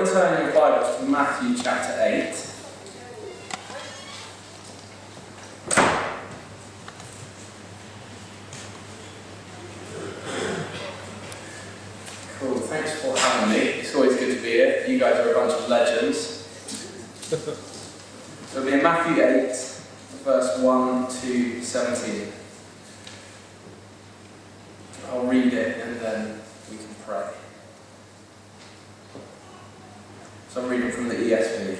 want to turn your Bibles to Matthew chapter 8. Cool, thanks for having me. It's always good to be here. You guys are a bunch of legends. So it'll be in Matthew 8, verse 1 to 17. I'll read it and then we can pray. So I'm reading from the ESV.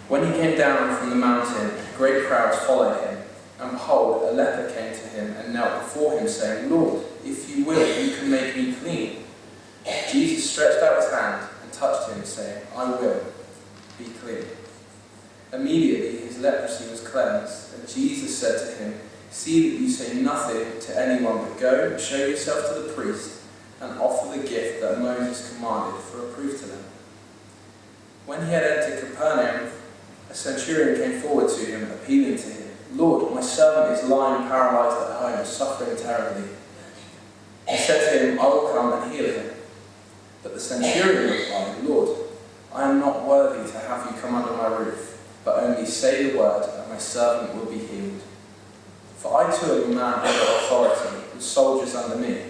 When he came down from the mountain, great crowds followed him, and behold, a leper came to him and knelt before him, saying, Lord, if you will, you can make me clean. Jesus stretched out his hand and touched him, saying, I will, be clean. Immediately his leprosy was cleansed, and Jesus said to him, See that you say nothing to anyone, but go and show yourself to the priest, and offer the gift that Moses commanded for a proof to them. When he had entered Capernaum, a centurion came forward to him, appealing to him, Lord, my servant is lying paralysed at home, suffering terribly. He said to him, I will come and heal him. But the centurion replied, Lord, I am not worthy to have you come under my roof, but only say the word, and my servant will be healed. For I too am a man under authority, with soldiers under me.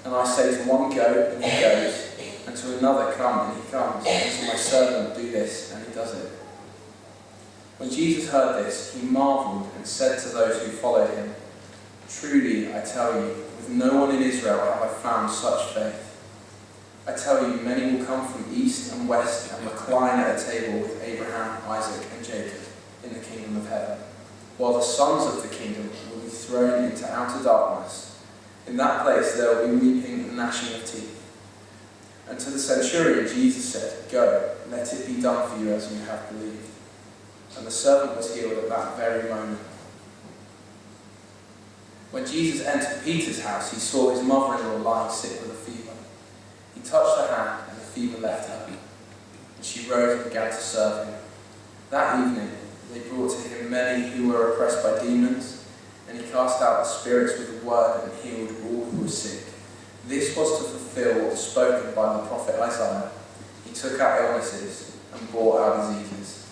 And I say to one, go, and he goes, and to another, come, and he comes, and to my servant, do this, and he does it. When Jesus heard this, he marvelled and said to those who followed him, Truly, I tell you, with no one in Israel have I found such faith. I tell you, many will come from east and west and recline at a table with Abraham, Isaac, and Jacob in the kingdom of heaven, while the sons of the kingdom will be thrown into outer darkness. In that place there will be weeping and gnashing of teeth. And to the centurion Jesus said, Go, let it be done for you as you have believed. And the servant was healed at that very moment. When Jesus entered Peter's house, he saw his mother-in-law lying sick with a fever. He touched her hand, and the fever left her, and she rose and began to serve him. That evening they brought to him many who were oppressed by demons, and he cast out the spirits with the word and healed all who were sick. This was to fulfill what was spoken by the prophet Isaiah. He took out illnesses and bore our diseases.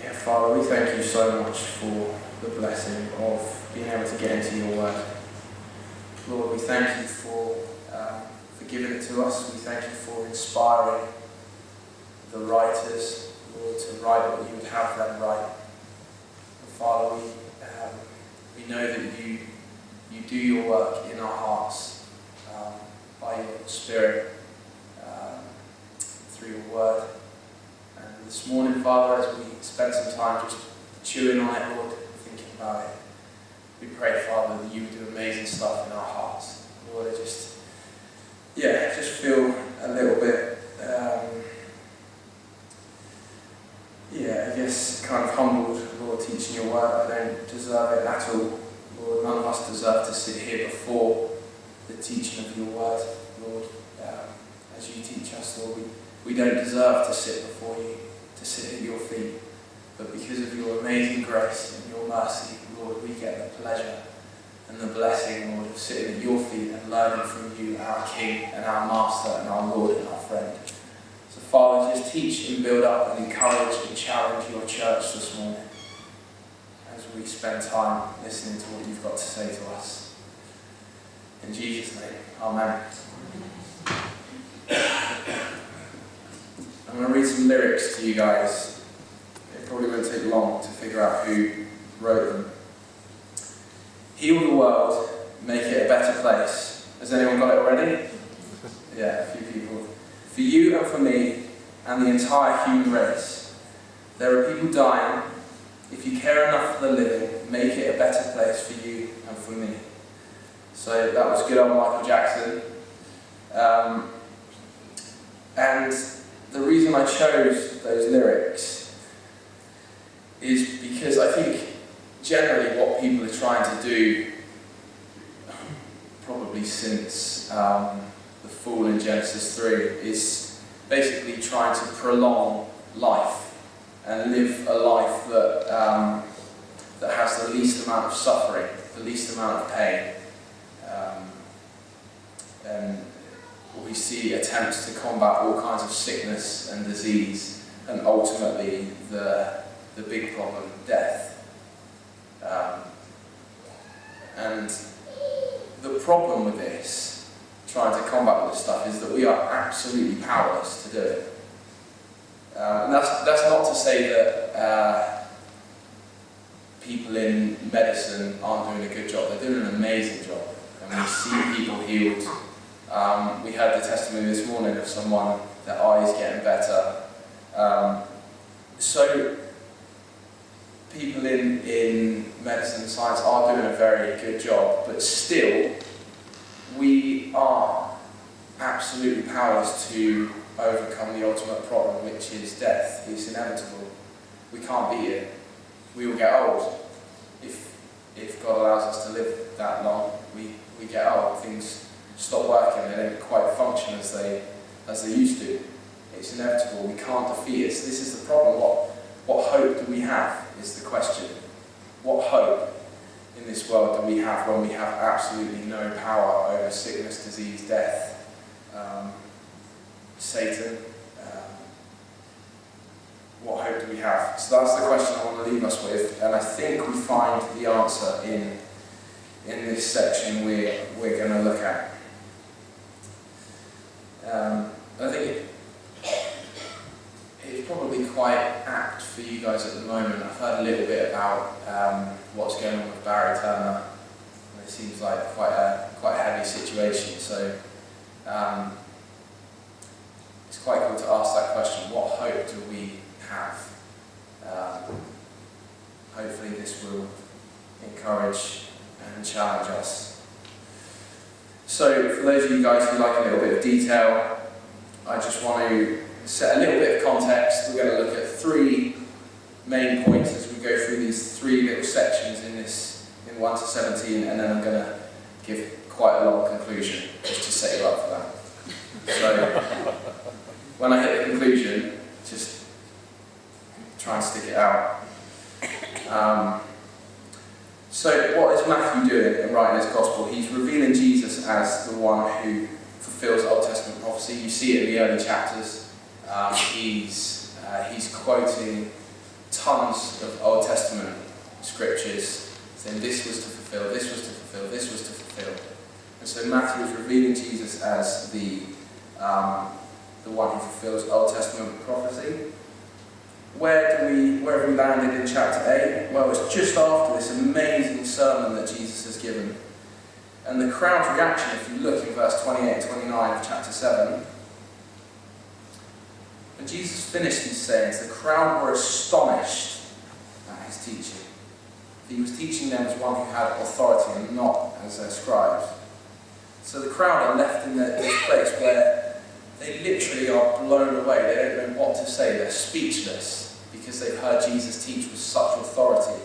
Yeah, Father, we thank you so much for the blessing of being able to get into your word. Lord, we thank you for giving it to us. We thank you for inspiring the writers, Lord, to write what you would have them write. Father, we know that you do your work in our hearts by your Spirit through your word. And this morning, Father, as we spend some time just chewing on it, Lord, thinking about it, we pray, Father, that you would do amazing stuff in our hearts. Lord, I just feel a little bit I guess kind of humbled, Lord, teaching your word. I don't deserve it at all. Lord, none of us deserve to sit here before the teaching of your word, Lord. As you teach us, Lord, we don't deserve to sit before you, to sit at your feet. But because of your amazing grace and your mercy, Lord, we get the pleasure and the blessing, Lord, of sitting at your feet and learning from you, our King and our Master and our Lord and our friend. So, Father, just teach and build up and encourage and challenge your church this morning as we spend time listening to what you've got to say to us. In Jesus' name, Amen. I'm going to read some lyrics to you guys. It probably won't take long to figure out who wrote them. Heal the world, make it a better place. Has anyone got it already? Yeah, a few people. For you and for me and the entire human race. There are people dying. If you care enough for the living, make it a better place for you and for me. So that was good old Michael Jackson. And the reason I chose those lyrics is because I think generally what people are trying to do, probably since the fall in Genesis 3, is basically trying to prolong life and live a life that has the least amount of suffering, the least amount of pain, we see attempts to combat all kinds of sickness and disease, and ultimately the big problem, death. And the problem with this, trying to combat all this stuff, is that we are absolutely powerless to do it. And that's not to say that people in medicine aren't doing a good job. They're doing an amazing job, and we see people healed. We heard the testimony this morning of someone, their eyes getting better. So people in medicine and science are doing a very good job, but still we are absolutely powerless to overcome the ultimate problem, which is death. It's inevitable. We can't beat it. We will get old. If God allows us to live that long, we get old. Things stop working. They don't quite function as they used to. It's inevitable. We can't defeat it. So this is the problem. What hope do we have is the question. What hope in this world do we have when we have absolutely no power over sickness, disease, death, Satan? What hope do we have? So that's the question I want to leave us with, and I think we find the answer in this section we're going to look at. I think it's probably quite apt for you guys at the moment. I've heard a little bit about what's going on with Barry Turner, and it seems like quite a heavy situation. So it's quite cool to ask that question: what hope do we have? Hopefully this will encourage and challenge us. So for those of you guys who like a little bit of detail, I just want to set a little bit of context. We're going to look at 3 main points as we go through these 3 little sections in 1 to 17, and then I'm going to give quite a long conclusion just to set you up for that. So when I hit the conclusion, just try and stick it out. So what is Matthew doing in writing his gospel? He's revealing Jesus as the one who fulfills Old Testament prophecy. You see it in the early chapters. He's quoting tons of Old Testament scriptures, saying this was to fulfill, this was to fulfill, this was to fulfill. And so Matthew is revealing Jesus as the one who fulfills Old Testament prophecy. Where have we landed in chapter 8? Well, it's just after this amazing sermon that Jesus has given. And the crowd's reaction, if you look in verse 28 and 29 of chapter 7, when Jesus finished these sayings, the crowd were astonished at his teaching. He was teaching them as one who had authority and not as their scribes. So the crowd are left in this place where they literally are blown away. They don't know what to say. They're speechless because they've heard Jesus teach with such authority.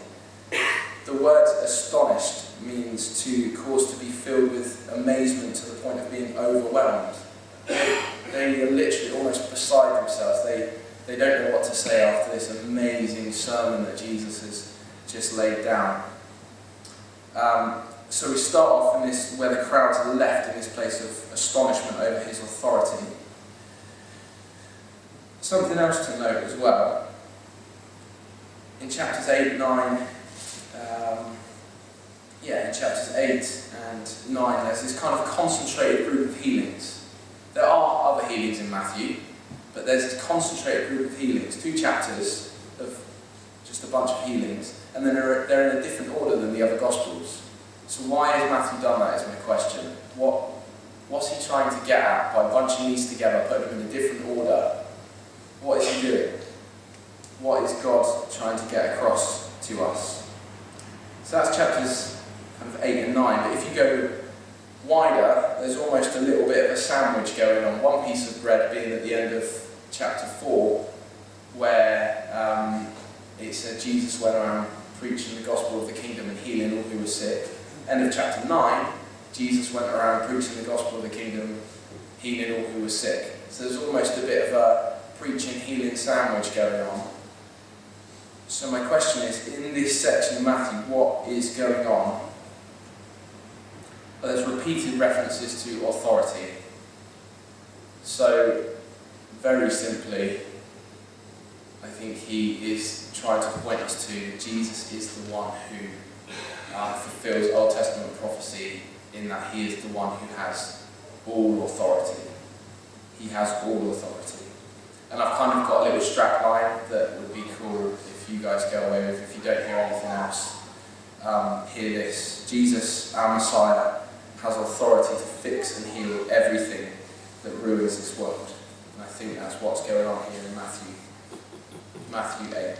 The word astonished means to cause to be filled with amazement to the point of being overwhelmed. They are literally almost beside themselves. They don't know what to say after this amazing sermon that Jesus has just laid down. So we start off in this, where the crowds are left in this place of astonishment over his authority. Something else to note as well. In chapters 8 and 9, in chapters 8 and 9, there's this kind of concentrated group of healings. There are other healings in Matthew, but there's this concentrated group of healings, 2 chapters of just a bunch of healings, and then they're in a different order than the other Gospels. So why has Matthew done that is my question. What's he trying to get at by bunching these together, putting them in a different order? What is he doing? What is God trying to get across to us? So that's chapters kind of 8 and 9, but if you go wider, there's almost a little bit of a sandwich going on. One piece of bread being at the end of chapter 4, where it said Jesus went around preaching the gospel of the kingdom and healing all who were sick. End of chapter 9, Jesus went around preaching the gospel of the kingdom, healing all who were sick. So there's almost a bit of a preaching, healing sandwich going on. So my question is, in this section of Matthew, what is going on? Well, there's repeated references to authority. So, very simply, I think he is trying to point us to Jesus is the one who fulfills Old Testament prophecy in that he is the one who has all authority. He has all authority. And I've kind of got a little strap line that would be cool if you guys go away with, if you don't hear anything else. Hear this. Jesus, our Messiah, has authority to fix and heal everything that ruins this world. And I think that's what's going on here in Matthew 8.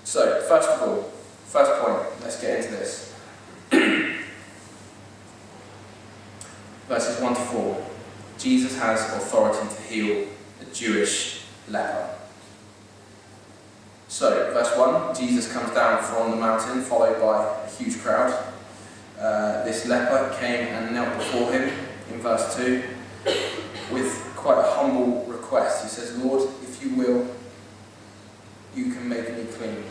So, first of all, first point, let's get into this. Verses 1 to 4. Jesus has authority to heal a Jewish leper. So, verse 1, Jesus comes down from the mountain, followed by a huge crowd. This leper came and knelt before him, in verse 2, with quite a humble request. He says, Lord, if you will, you can make me clean.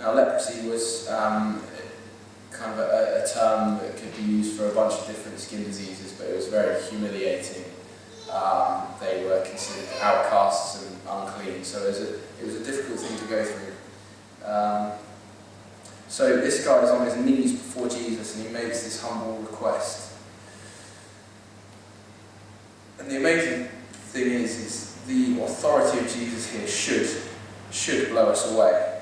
Now, leprosy was kind of a term that could be used for a bunch of different skin diseases, but it was very humiliating. They were considered outcasts and unclean, so it was a difficult thing to go through. So this guy is on his knees before Jesus and he makes this humble request. And the amazing thing is the authority of Jesus here should blow us away.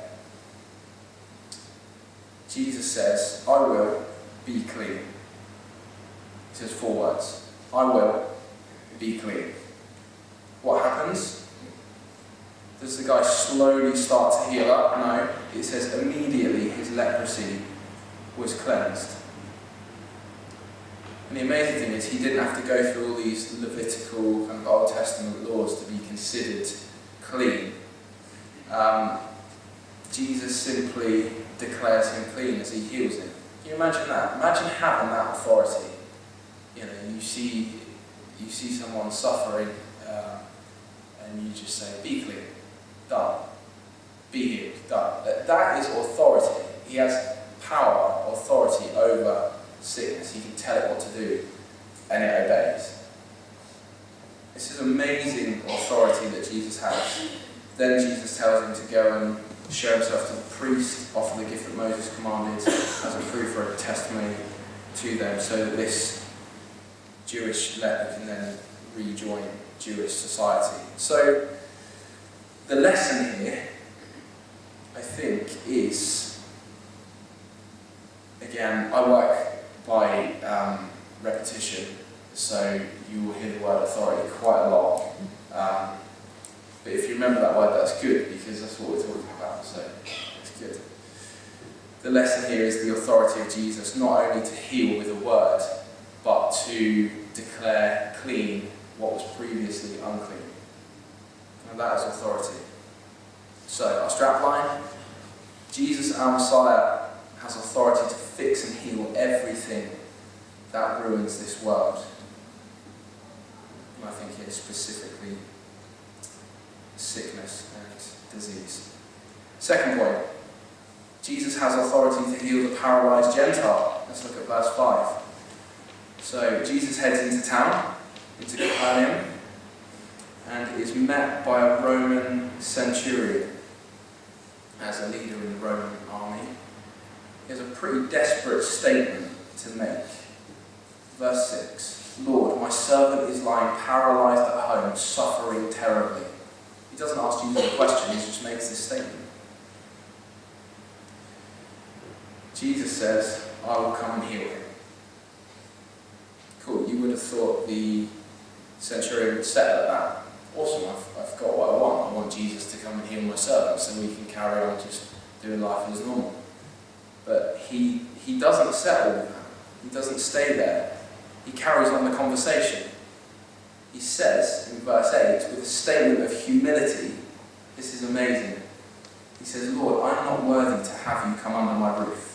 Jesus says, I will be clean. He says 4 words. I will be clean. What happens? Does the guy slowly start to heal up? No. It says immediately his leprosy was cleansed. And the amazing thing is he didn't have to go through all these Levitical and Old Testament laws to be considered clean. Jesus simply declares him clean as he heals him. Can you imagine that? Imagine having that authority. You see someone suffering, and you just say, "Be clean, done. Be healed, done." That is authority. He has power, authority over sickness. He can tell it what to do, and it obeys. This is amazing authority that Jesus has. Then Jesus tells him to go and show himself to the priest, offer the gift that Moses commanded as a proof or a testimony to them, so that this Jewish leper can then rejoin Jewish society. So the lesson here, I think, is, again, I work by repetition, so you will hear the word authority quite a lot. But if you remember that word, that's good, because that's what we're talking about, so it's good. The lesson here is the authority of Jesus, not only to heal with a word, but to declare clean what was previously unclean. And that is authority. So, our strapline, Jesus, our Messiah, has authority to fix and heal everything that ruins this world. And I think here specifically sickness and disease. Second point, Jesus has authority to heal the paralyzed Gentile. Let's look at verse 5. So Jesus heads into town, into Capernaum, and is met by a Roman Centurion as a leader in the Roman army. He has a pretty desperate statement to make. Verse 6, Lord, my servant is lying paralyzed at home, suffering terribly. He doesn't ask Jesus a question, he just makes this statement. Jesus says, I will come and heal him. Cool, you would have thought the centurion would settle at that. Awesome, I've got what I want. I want Jesus to come and heal my servant so we can carry on just doing life as normal. But he doesn't settle with that. He doesn't stay there. He carries on the conversation. He says in verse 8, with a statement of humility, this is amazing. He says, Lord, I'm not worthy to have you come under my roof.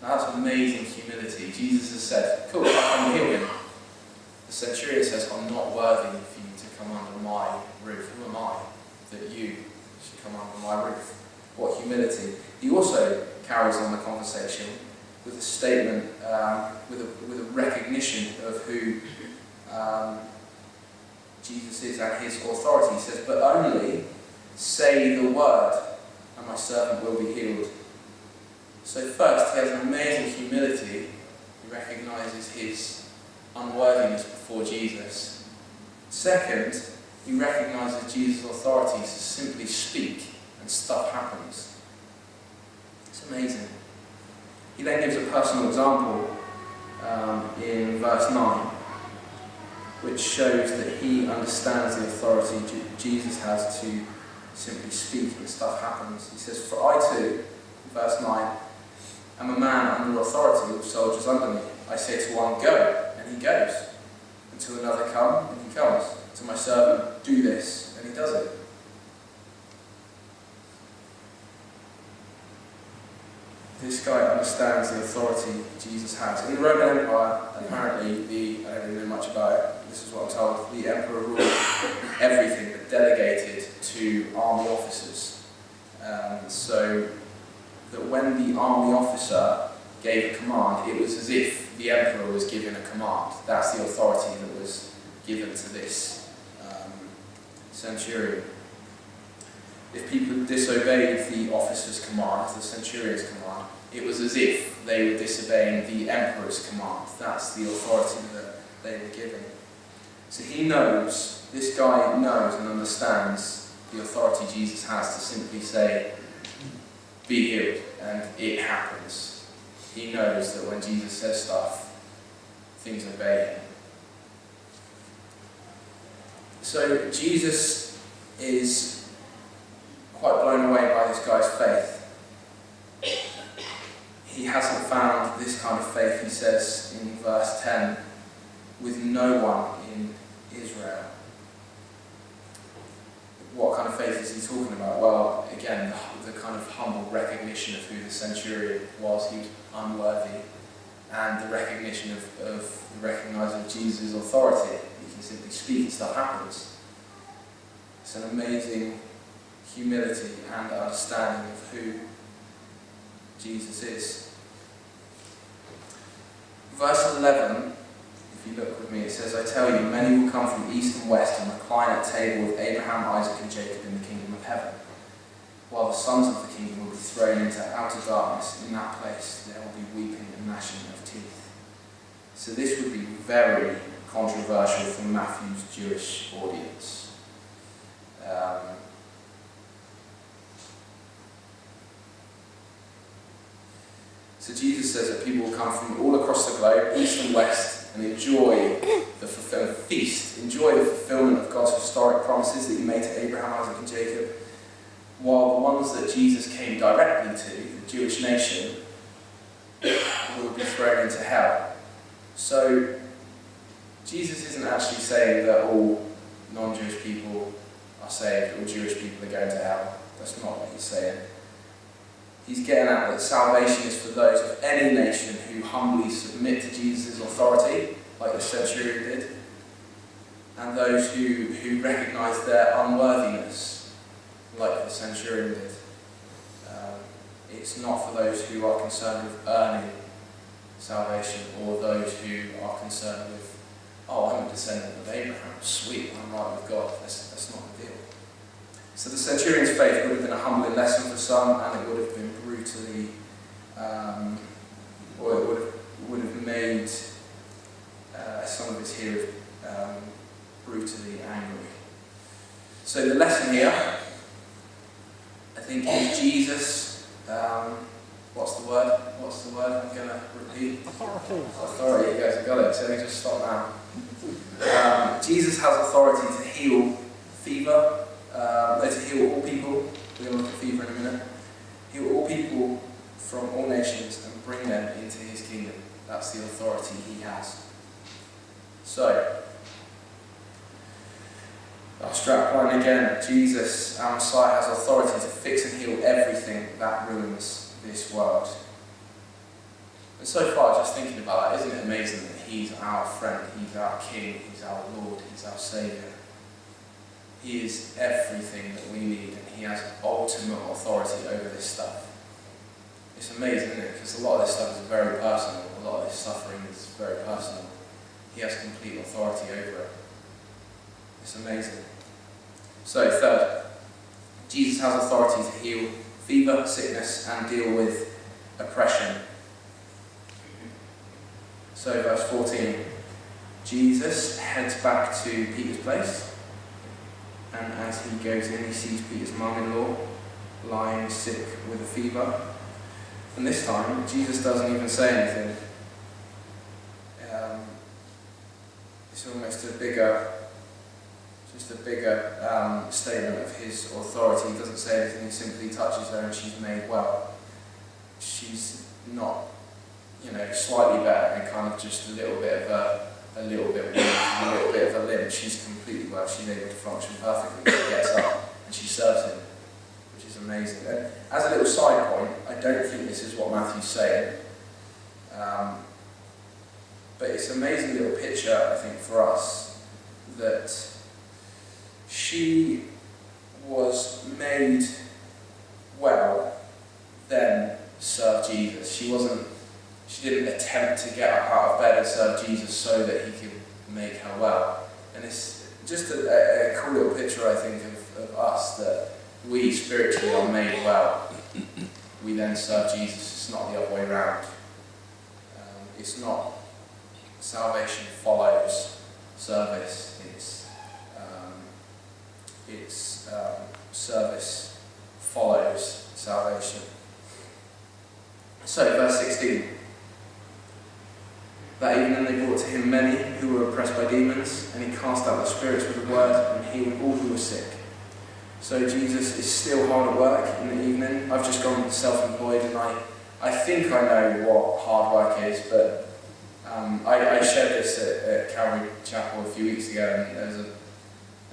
Now that's amazing humility. Jesus has said, cool, I'll come and heal him. The centurion says, I'm not worthy for you to come under my roof. Who am I that you should come under my roof? What humility. He also carries on the conversation with a statement, with a recognition of who Jesus is and his authority. He says, but only say the word and my servant will be healed. So first, he has an amazing humility. He recognises his unworthiness before Jesus. Second, he recognises Jesus' authority to simply speak and stuff happens. It's amazing. He then gives a personal example in verse 9, which shows that he understands the authority Jesus has to simply speak and stuff happens. He says, for I too, in verse 9, am a man under authority with soldiers under me. I say to one, go, and he goes. And to another, come, and he comes. To my servant, do this, and he does it. This guy understands the authority Jesus has. In the Roman Empire, apparently, I don't really know much about it, this is what I'm told, the emperor ruled everything but delegated to army officers. So that when the army officer gave a command, it was as if the emperor was given a command. That's the authority that was given to this centurion. If people disobeyed the officer's command, the centurion's command, it was as if they were disobeying the emperor's command. That's the authority that they were given. So he knows, this guy knows and understands the authority Jesus has to simply say, be healed, and it happens. He knows that when Jesus says stuff, things obey him. So Jesus is quite blown away by this guy's faith. He hasn't found this kind of faith, he says in verse 10, with no one in Israel. What kind of faith is he talking about? Well, again, the kind of humble recognition of who the centurion was. He was unworthy, and the recognition of the recognising of Jesus' authority. He can simply speak and stuff happens. It's an amazing humility and understanding of who Jesus is. Verse 11, if you look with me, it says, I tell you, many will come from east and west and recline at table with Abraham, Isaac and Jacob in the kingdom of heaven, while the sons of the kingdom will be thrown into outer darkness. In that place there will be weeping and gnashing of teeth. So this would be very controversial for Matthew's Jewish audience. So Jesus says that people will come from all across the globe, east and west, and enjoy the fulfillment of God's historic promises that he made to Abraham, Isaac and Jacob, while the ones that Jesus came directly to, the Jewish nation, will be thrown into hell. So Jesus isn't actually saying that all non-Jewish people are saved, all Jewish people are going to hell. That's not what he's saying. He's getting at that salvation is for those of any nation who humbly submit to Jesus' authority, like the centurion did, and those who recognise their unworthiness, like the centurion did. It's not for those who are concerned with earning salvation, or those who are concerned with, oh, I'm a descendant of Abraham, sweet, I'm right with God. That's not the deal. So the centurion's faith would have been a humbling lesson for some, and it would have been brutally, or it would have made some of his hearers brutally angry. So the lesson here, I think, is Jesus. What's the word? I'm going to repeat. Authority. You guys have got it. So let me just stop now. Jesus has authority to heal fever. To heal all people. We're going to look at fever in a minute. Heal all people from all nations and bring them into his kingdom. That's the authority he has. So, our strap line again. Jesus, our Messiah, has authority to fix and heal everything that ruins this world. And so far, just thinking about that, isn't it amazing that he's our friend, he's our King, he's our Lord, he's our Saviour. He is everything that we need, and he has ultimate authority over this stuff. It's amazing, isn't it? Because a lot of this stuff is very personal. A lot of this suffering is very personal. he has complete authority over it. It's amazing. So, third, Jesus has authority to heal fever, sickness, and deal with oppression. So, verse 14, Jesus heads back to Peter's place, and as he goes in, he sees Peter's mum-in-law lying sick with a fever. And this time, Jesus doesn't even say anything. It's almost a bigger statement of his authority. He doesn't say anything, he simply touches her and she's made well. She's not, slightly better and kind of just a little bit weak, a little bit of a limp. She's completely well, she's able to function perfectly. She gets up and she serves him, which is amazing. And as a little side point, I don't think this is what Matthew's saying. But it's an amazing little picture, I think, for us, that she was made well, then served Jesus. She didn't attempt to get up out of bed and serve Jesus so that he could make her well. And it's just a cool little picture, I think, of us, that we spiritually are made well. We then serve Jesus. It's not the other way around. It's not salvation follows service. It's service follows salvation. So, verse 16. That evening they brought to him many who were oppressed by demons, and he cast out the spirits with a word and healed all who were sick. So Jesus is still hard at work in the evening. I've just gone self-employed, and I think I know what hard work is, but I shared this at Calvary Chapel a few weeks ago, and there's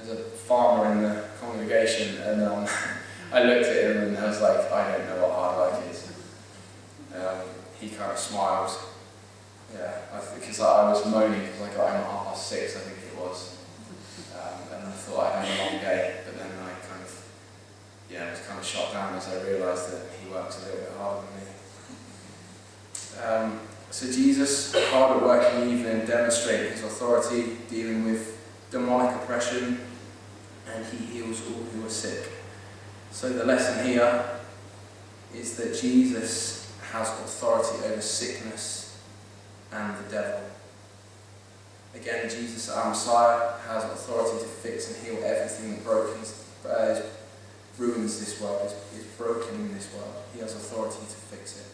a farmer in the congregation, and I looked at him and I was like, I don't know what hard work is. He kind of smiled. Yeah, because I was moaning because I got him at 6:30, I think it was. And I thought I had a long day, but then I was kind of shot down as I realised that he works a little bit harder than me. So Jesus, hard at work in the evening, demonstrating his authority, dealing with demonic oppression, and he heals all who are sick. So the lesson here is that Jesus has authority over sickness and the devil. Again, Jesus, our Messiah, has authority to fix and heal everything that ruins this world, is broken in this world. He has authority to fix it.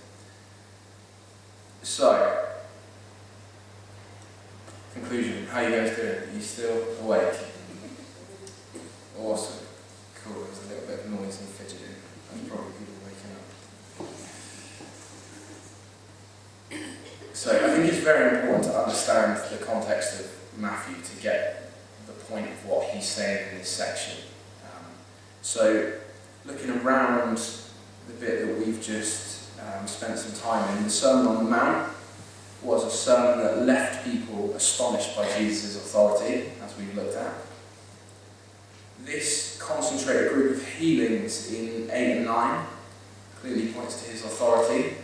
So, conclusion, how are you guys doing? Are you still awake? Awesome. Cool, there's a little bit of noise and fidgeting. That's probably people waking up. So, I think it's very important to understand the context of Matthew to get the point of what he's saying in this section. So, looking around the bit that we've just spent some time in, the Sermon on the Mount was a sermon that left people astonished by Jesus' authority, as we've looked at. This concentrated group of healings in 8 and 9 clearly points to his authority.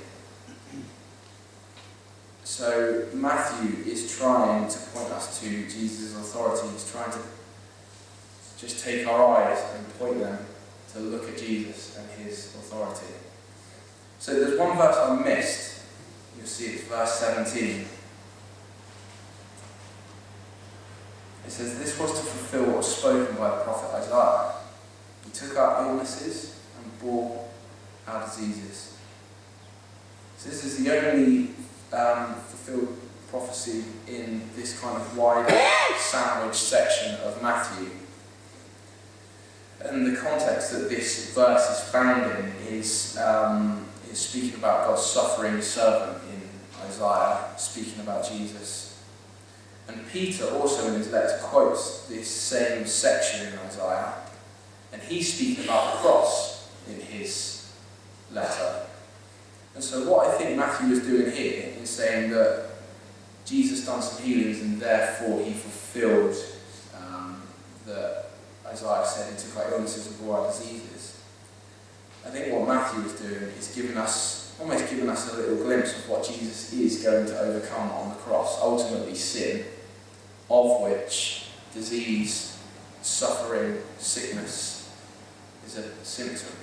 So Matthew is trying to point us to Jesus' authority. He's trying to just take our eyes and point them to look at Jesus and his authority. So there's one verse I missed. You'll see it's verse 17. It says, "This was to fulfill what was spoken by the prophet Isaiah. He took our illnesses and bore our diseases." So this is the only fulfilled prophecy in this kind of wide sandwich section of Matthew. And the context that this verse is found in is speaking about God's suffering servant in Isaiah, speaking about Jesus. And Peter also in his letter quotes this same section in Isaiah, and he's speaking about the cross in his letter. And so what I think Matthew is doing here is saying that Jesus done some healings and therefore he fulfilled that Isaiah said he took our illnesses and bore our diseases. I think what Matthew is doing is almost giving us a little glimpse of what Jesus is going to overcome on the cross. Ultimately sin, of which disease, suffering, sickness is a symptom.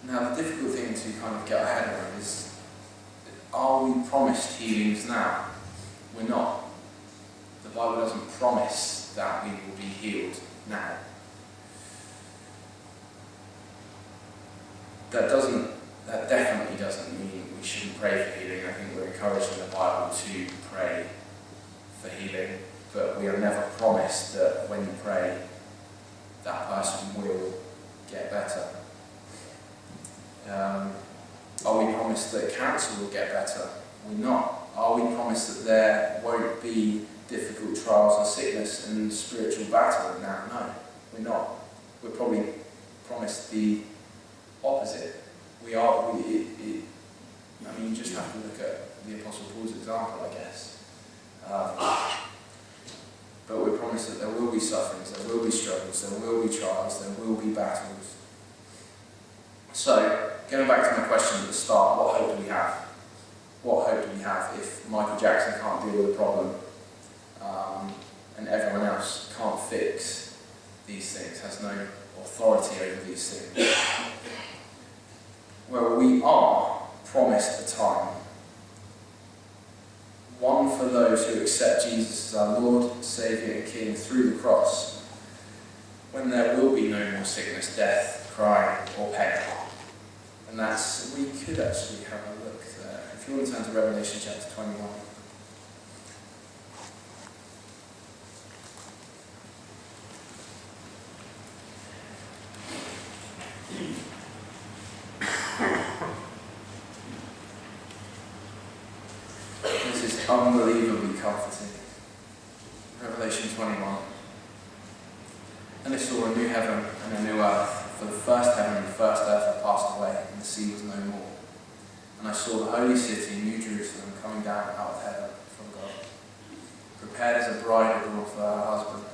Now, the difficult thing to kind of get our head around is, are we promised healings now? We're not. The Bible doesn't promise that we will be healed now. That definitely doesn't mean we shouldn't pray for healing. I think we're encouraged in the Bible to pray for healing, but we are never promised that when you pray, that person will get better. Are we promised that cancer will get better? We're not. Are we promised that there won't be difficult trials and sickness and spiritual battle now? No, we're not. We're probably promised the opposite. We are. You just have to look at the Apostle Paul's example, I guess. But we're promised that there will be sufferings, there will be struggles, there will be trials, there will be battles. So, going back to my question at the start, what hope do we have? What hope do we have if Michael Jackson can't deal with the problem and everyone else can't fix these things, has no authority over these things? Well, we are promised a time. One for those who accept Jesus as our Lord, Saviour and King through the cross, when there will be no more sickness, death, crying or pain. And we could actually have a look there. If you want to turn to Revelation chapter 21. This is unbelievably comforting. Revelation 21. And I saw a new heaven and a new earth. For the first heaven and the first earth had passed away, and the sea was no more. And I saw the holy city, New Jerusalem, coming down out of heaven from God, prepared as a bride adorned for her husband.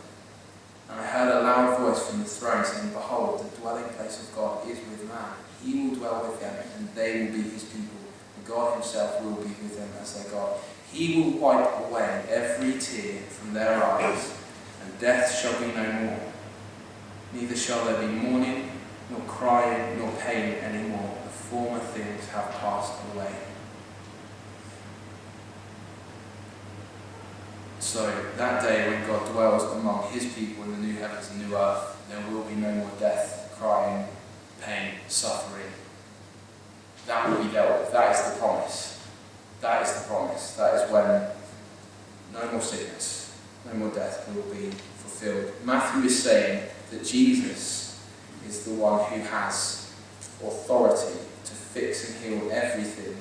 And I heard a loud voice from the throne saying, Behold, the dwelling place of God is with man. He will dwell with them, and they will be his people. And God himself will be with them as their God. He will wipe away every tear from their eyes, and death shall be no more. Neither shall there be mourning, nor crying, nor pain any more. The former things have passed away. So that day when God dwells among his people in the new heavens and new earth, there will be no more death, crying, pain, suffering. That will be dealt with. That is the promise. That is the promise. That is when no more sickness, no more death will be fulfilled. Matthew is saying that Jesus is the one who has authority to fix and heal everything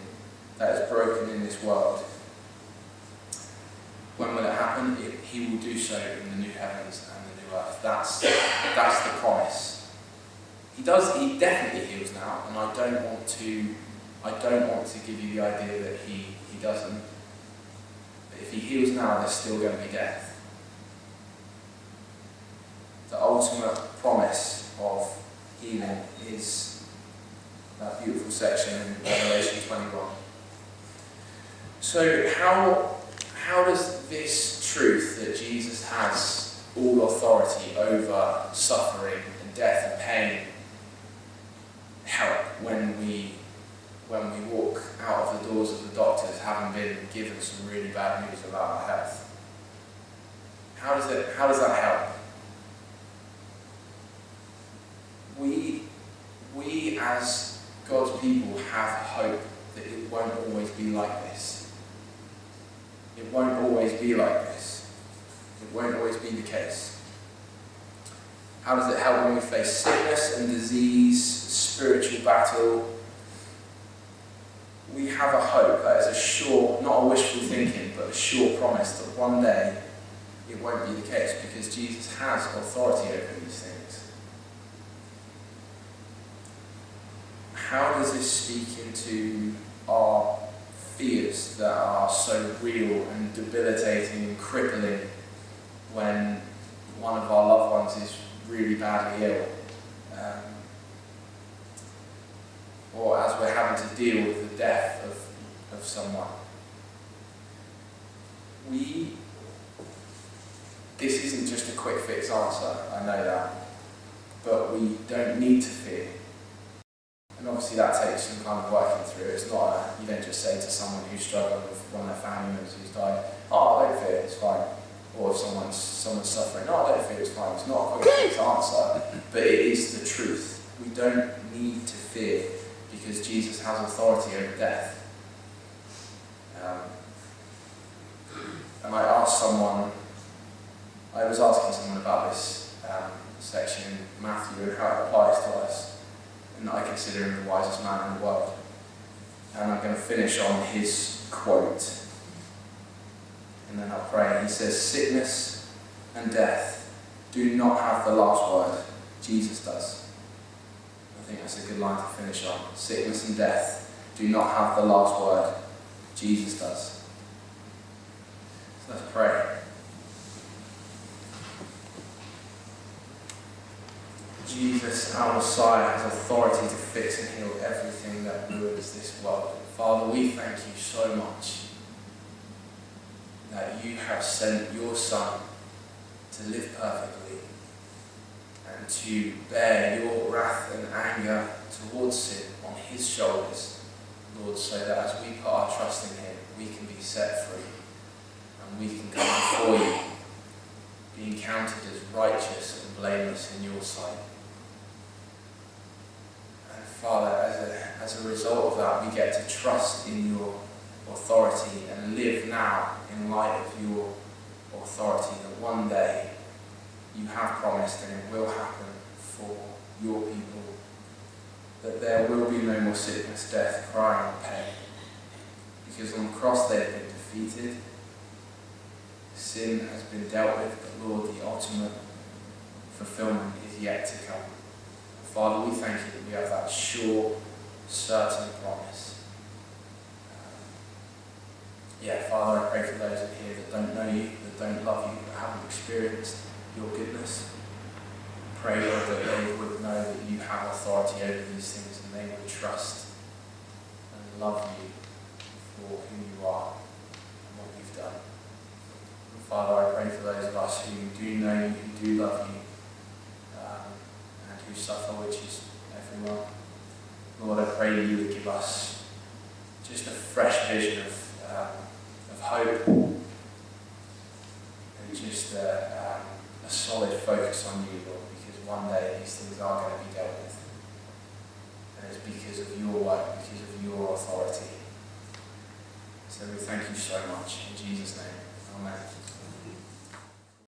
that is broken in this world. When will it happen? He will do so in the new heavens and the new earth. That's the promise. He definitely heals now, and I don't want to give you the idea that he doesn't. But if he heals now, there's still going to be death. The ultimate promise of healing is that beautiful section in Revelation 21. So how does this truth that Jesus has all authority over suffering and death and pain help when we walk out of the doors of the doctors having been given some really bad news about our health? How does that help? We as God's people have hope that it won't always be like this. It won't always be like this. It won't always be the case. How does it help when we face sickness and disease, spiritual battle? We have a hope that is a sure, not a wishful thinking, but a sure promise that one day it won't be the case because Jesus has authority over these things. How does this speak into our fears that are so real and debilitating and crippling when one of our loved ones is really badly ill? Or as we're having to deal with the death of someone. this isn't just a quick fix answer, I know that, but we don't need to fear. And obviously that takes some kind of working through. It's not you don't just say to someone who's struggling with one of their family members who's died, oh, don't fear, it's fine. Or if someone's suffering, no, don't fear, it's fine. It's not a quick fix answer, but it is the truth. We don't need to fear because Jesus has authority over death. And I was asking someone about this section in Matthew and how it applies to us, and I consider him the wisest man in the world. And I'm going to finish on his quote, and then I'll pray. He says, "Sickness and death do not have the last word. Jesus does." I think that's a good line to finish on. Sickness and death do not have the last word. Jesus does. So let's pray. Jesus, our Messiah, has authority to fix and heal everything that ruins this world. Father, we thank you so much that you have sent your Son to live perfectly and to bear your wrath and anger towards sin on his shoulders, Lord, so that as we put our trust in him, we can be set free and we can come before you, being counted as righteous and blameless in your sight. And Father, as a result of that, we get to trust in your authority and live now in light of your authority, that one day you have promised and it will happen for your people, that there will be no more sickness, death, crying and pain, because on the cross they have been defeated, sin has been dealt with, but Lord, the ultimate fulfillment is yet to come. Father, we thank you that we have that sure, certain promise. Father, I pray for those in here that don't know you, that don't love you, that haven't experienced your goodness. Pray, Lord, that they would know that you have authority over these things and they would trust and love you for who you are and what you've done. And Father, I pray for those of us who do know you, who do love you, and who suffer, which is everyone. Lord, I pray you would give us just a fresh vision of hope and just a solid focus on you, Lord, because one day these things are going to be dealt with. And it's because of your work, because of your authority. So we thank you so much. In Jesus'